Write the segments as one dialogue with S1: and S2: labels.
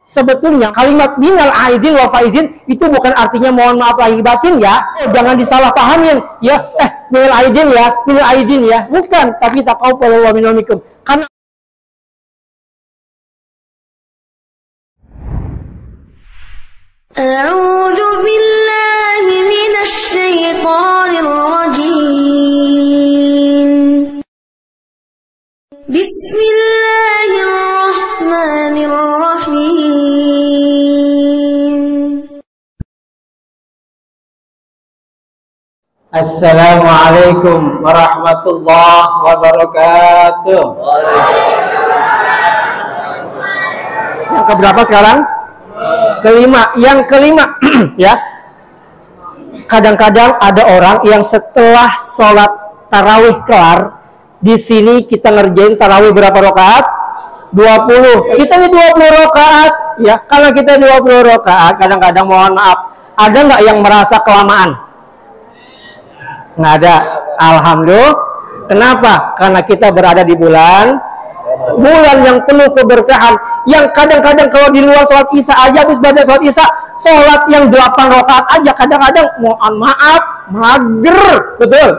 S1: Sebetulnya kalimat minal aidin wa faizin itu bukan artinya mohon maaf lahir batin ya. Jangan disalahpahamin ya. Minal aidin ya. Bukan, tapi taqabbalallahu minna wa minkum. Karena
S2: A'udzu billahi minasy syaithanir rajim. Bismillahirrahmanirrahim.
S1: Assalamualaikum warahmatullahi wabarakatuh. Yang keberapa sekarang? Kelima. Yang kelima ya. Kadang-kadang ada orang yang setelah sholat tarawih kelar, di sini kita ngerjain tarawih berapa rakaat? 20. Kita ini 20 rakaat ya. Karena kita 20 rakaat, kadang-kadang mohon maaf, ada nggak yang merasa kelamaan? Nggak ada. Alhamdulillah. Kenapa? Karena kita berada di bulan yang penuh keberkahan, yang kadang-kadang kalau di luar sholat isya aja, habis pada sholat isya, sholat yang 8 rakaat aja kadang-kadang mohon maaf mager, betul.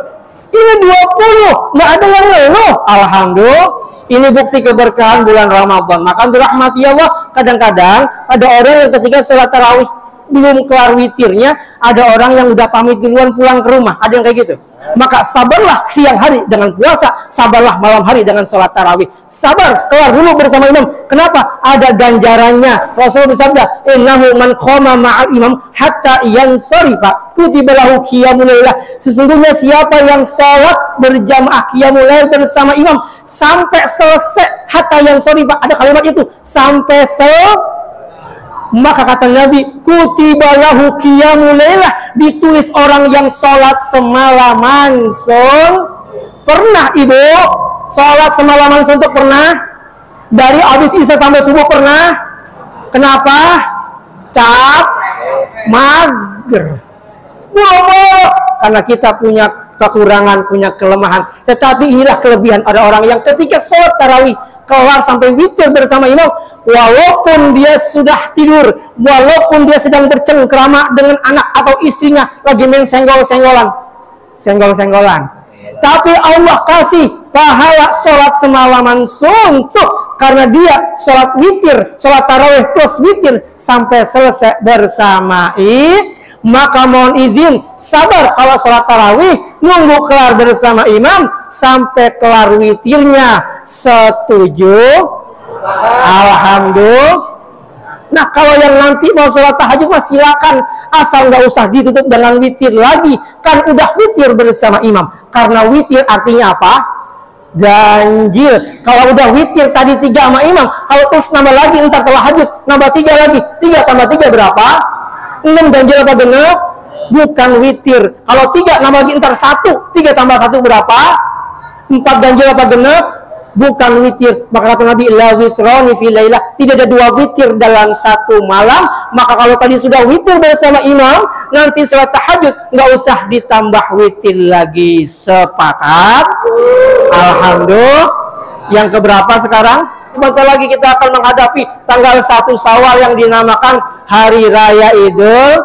S1: Ini 20, nggak ada yang ngeluh. Alhamdulillah, ini bukti keberkahan bulan Ramadan. Maka dirahmati Allah, kadang-kadang ada orang yang ketika sholat tarawih belum kelar witirnya, ada orang yang udah pamit duluan pulang ke rumah. Ada yang kayak gitu. Maka sabarlah siang hari dengan puasa, sabarlah malam hari dengan sholat tarawih. Sabar, kelar dulu bersama imam. Kenapa? Ada ganjarannya. Rasulullah bersabda, innahu man qama ma'al imam hatta yansarifa kutiba lahu qiyamul lailah. Sesungguhnya siapa yang sholat berjamaah qiyamul lail bersama imam sampai selesai, hatta yansarifa, ada kalimat itu, sampai selesai, maka kata Nabi, kutiba lahu qiyamul lailah, ditulis orang yang sholat semalaman. Pernah ibu sholat semalaman suntuk? Pernah? Dari habis isya sampai subuh pernah? Kenapa? Mager. Karena kita punya kekurangan, punya kelemahan. Tetapi inilah kelebihan. Ada orang yang ketika sholat tarawih kelar sampai witir bersama imam, walaupun dia sudah tidur, walaupun dia sedang bercengkrama dengan anak atau istrinya, lagi main senggol-senggolan, tapi Allah kasih pahala sholat semalaman suntuk, karena dia sholat witir, sholat tarawih plus witir sampai selesai bersama maka mohon izin, sabar kalau sholat tarawih, nunggu kelar bersama imam sampai kelar witirnya. Setuju? Alhamdulillah. Nah, kalau yang nanti mau sholat tahajud mah silakan, asal nggak usah ditutup dengan witir lagi, kan udah witir bersama imam. Karena witir artinya apa? Ganjil. Kalau udah witir tadi 3 sama imam, kalau terus nambah lagi entar tahajud, nambah 3 lagi, 3 tambah 3 berapa? 6. Ganjil apa genep? Bukan witir. Kalau 3 nambah lagi entar 1, 3 tambah 1 berapa? 4. Ganjil apa genep? Bukan witir. Maka kata Nabi, la witrani fi lailah, tidak ada 2 witir dalam satu malam. Maka kalau tadi sudah witir bersama imam, nanti sholat tahajud nggak usah ditambah witir lagi. Sepakat? Alhamdulillah. Yang keberapa sekarang? Sebentar lagi kita akan menghadapi tanggal 1 Syawal yang dinamakan Hari Raya Idul.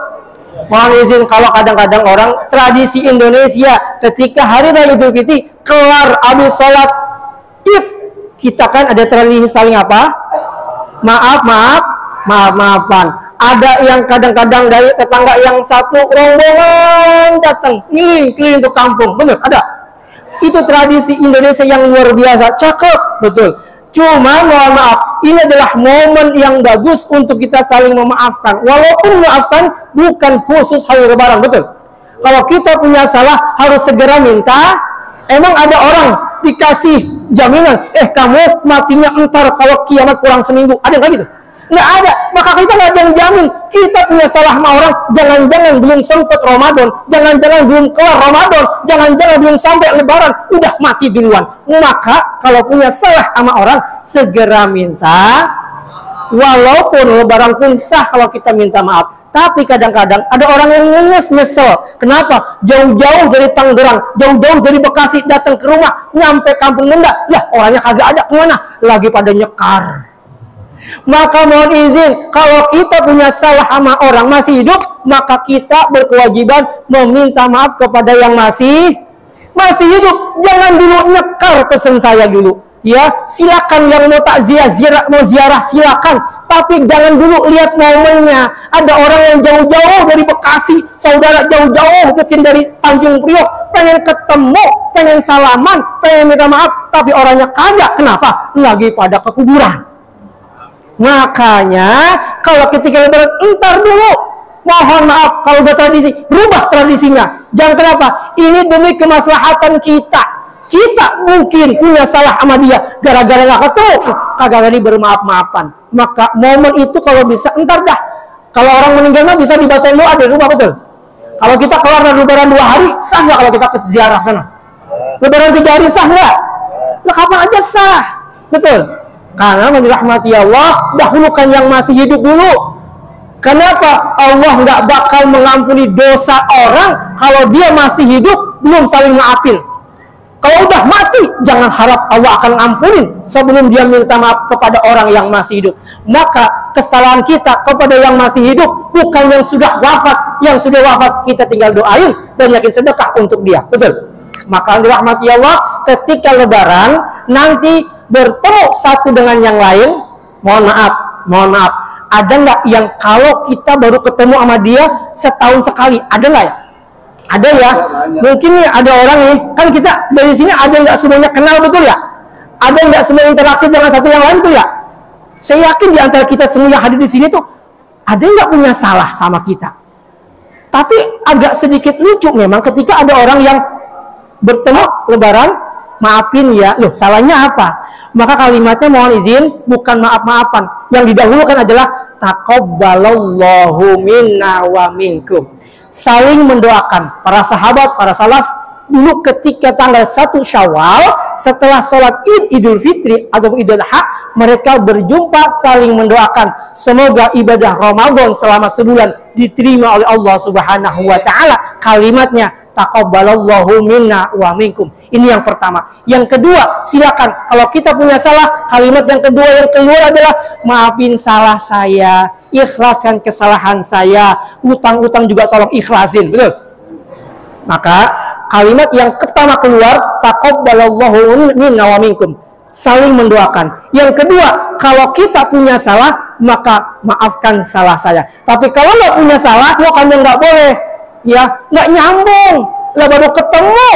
S1: Mohon izin, kalau kadang-kadang orang tradisi Indonesia ketika Hari Raya Idul Fitri kelar habis sholat Id, kita kan ada tradisi saling apa? Maaf-maafan. Ada yang kadang-kadang dari tetangga yang satu rombongan datang keliling ke kampung, bener? Ada. Itu tradisi Indonesia yang luar biasa, cakep, betul. Cuma mohon maaf, ini adalah momen yang bagus untuk kita saling memaafkan. Walaupun memaafkan bukan khusus hari Lebaran, betul. Kalau kita punya salah harus segera minta. Emang ada orang dikasih jaminan, kamu matinya entar kalau kiamat kurang seminggu? Ada nggak gitu? Nggak ada. Maka kita nggak ada yang jamin. Kita punya salah sama orang, jangan-jangan belum sempat Ramadan, jangan-jangan belum kelar Ramadan, jangan-jangan belum sampai Lebaran, udah mati duluan. Maka kalau punya salah sama orang, segera minta. Walaupun Lebaran pun sah kalau kita minta maaf. Tapi kadang-kadang ada orang yang nyesel. Kenapa? Jauh-jauh dari Tangerang, jauh-jauh dari Bekasi datang ke rumah, nyampe Kampung Menda, lah orangnya kagak ada, kemana? Lagi pada nyekar. Maka mohon izin, kalau kita punya salah sama orang masih hidup, maka kita berkewajiban meminta maaf kepada yang masih hidup. Jangan dulu nyekar pesan saya dulu. Ya, silakan yang mau takziah, mau ziarah silakan. Tapi jangan dulu lihat momennya. Ada orang yang jauh-jauh dari Bekasi, saudara jauh-jauh mungkin dari Tanjung Priok, pengen ketemu, pengen salaman, pengen minta maaf, tapi orangnya kagak. Kenapa? Lagi pada kekuburan. Makanya kalau ketika lebaran, entar dulu, mohon maaf kalau udah tradisi, rubah tradisinya. Jangan kenapa? Ini demi kemaslahatan kita. Kita mungkin punya salah sama dia, gara-gara nggak ketemu, kagak jadi bermaaf-maafan. Maka momen itu kalau bisa, entar dah. Kalau orang meninggal mah bisa dibacain doa di rumah, betul. Kalau kita keluar dari lebaran 2 hari, sah nggak kalau kita ke ziarah sana? Lebaran 3 hari sah nggak? Lah kapan aja sah, betul. Karena dirahmati Allah, dahulukan yang masih hidup dulu. Kenapa? Allah nggak bakal mengampuni dosa orang kalau dia masih hidup belum saling maafin. Kalau udah mati, jangan harap Allah akan ngampunin sebelum dia minta maaf kepada orang yang masih hidup. Maka kesalahan kita kepada yang masih hidup, bukan yang sudah wafat. Yang sudah wafat kita tinggal doain dan yakin sedekah untuk dia. Betul? Maka dirahmati Allah, ketika lebaran nanti bertemu satu dengan yang lain, mohon maaf. Ada nggak yang kalau kita baru ketemu sama dia setahun sekali? Ada nggak ya? Ada ya, mungkin nih ada orang nih, kan kita dari sini ada nggak semuanya kenal, betul ya? Ada nggak semuanya interaksi dengan satu yang lain, betul ya? Saya yakin di antara kita semua yang hadir di sini tuh ada nggak punya salah sama kita. Tapi agak sedikit lucu memang ketika ada orang yang bertemu lebaran, maafin ya, loh salahnya apa? Maka kalimatnya mohon izin bukan maaf-maafan, yang didahulukan adalah taqabbalallahu minna wa minkum. Saling mendoakan. Para sahabat, para salaf dulu ketika tanggal 1 Syawal setelah sholat Idul Fitri atau Idul Adha, mereka berjumpa saling mendoakan semoga ibadah Ramadan selama sebulan diterima oleh Allah Subhanahu wa taala. Kalimatnya taqabbalallahu minna wa minkum. Ini yang pertama. Yang kedua, silakan kalau kita punya salah, kalimat yang kedua yang keluar adalah maafin salah saya, ikhlaskan kesalahan saya, utang-utang juga tolong ikhlasin, betul? Maka kalimat yang pertama keluar taqabbalallahu minna wa minkum, saling mendoakan. Yang kedua, kalau kita punya salah, maka maafkan salah saya. Tapi kalau nggak punya salah, bukannya nggak boleh, ya nggak nyambung. Lah baru ketemu,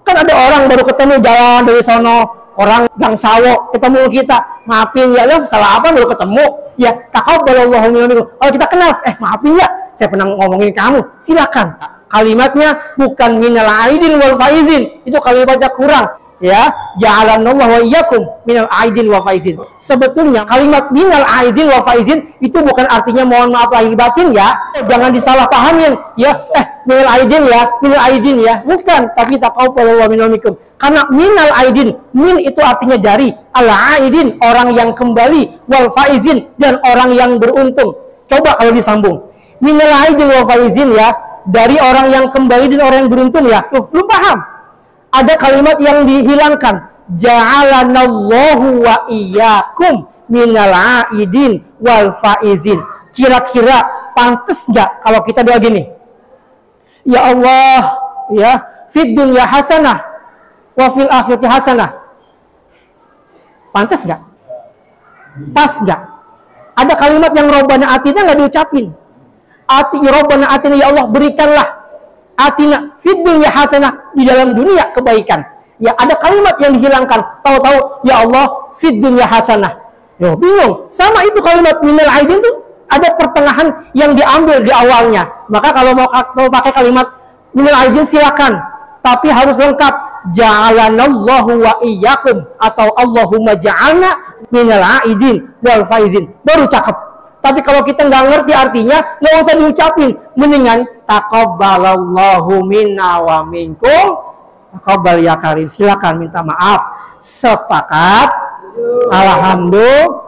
S1: kan ada orang baru ketemu jalan dari sono, orang Gang Sawo ketemu kita, maafin ya, lo salah apa baru ketemu, ya taqabbalallahu minna wa minkum. Kalau kita kenal, maafin ya, saya pernah ngomongin kamu, silakan. Kalimatnya bukan minal aidin wal faizin, itu kalimatnya kurang. Ya, ja'alanallahu wa iyyakum minal aidin wa faizin. Sebetulnya kalimat minal aidin wa faizin itu bukan artinya mohon maaf lahir batin ya. Jangan disalahpahamin ya. Minal aidin ya. Bukan, tapi taqabbalallahu minna wa minkum. Karena minal aidin, min itu artinya dari, al aidin orang yang kembali, wal faizin dan orang yang beruntung. Coba kalau disambung. Minal aidin wa faizin ya, dari orang yang kembali dan orang yang beruntung ya. Tuh, lu paham? Ada kalimat yang dihilangkan, ja'alanallahu wa iyyakum minal aidin wal faizin. Kira-kira pantas nggak kalau kita doa gini? Ya Allah, ya, fid dunya hasanah wa fil akhirati hasanah. Pantas nggak? Pas nggak? Ada kalimat yang robbana atina nggak diucapin. Robbana atina, ya Allah berikanlah atina fid dunya hasanah, di dalam dunia kebaikan. Ya ada kalimat yang dihilangkan. Tahu-tahu ya Allah fid dunya hasanah. Yo bingung. Sama itu kalimat minal aidin tuh ada pertengahan yang diambil di awalnya. Maka kalau mau pakai kalimat minal aidin silakan. Tapi harus lengkap. Ja'alanallahu wa iyyakum atau Allahumma ja'alna minal aidin wal faizin. Baru cakep. Tapi kalau kita nggak ngerti artinya, nggak usah diucapin. Mendingan taqabbalallahu minna wa minkum. Taqabbal ya karim. Silakan minta maaf. Sepakat. Alhamdulillah.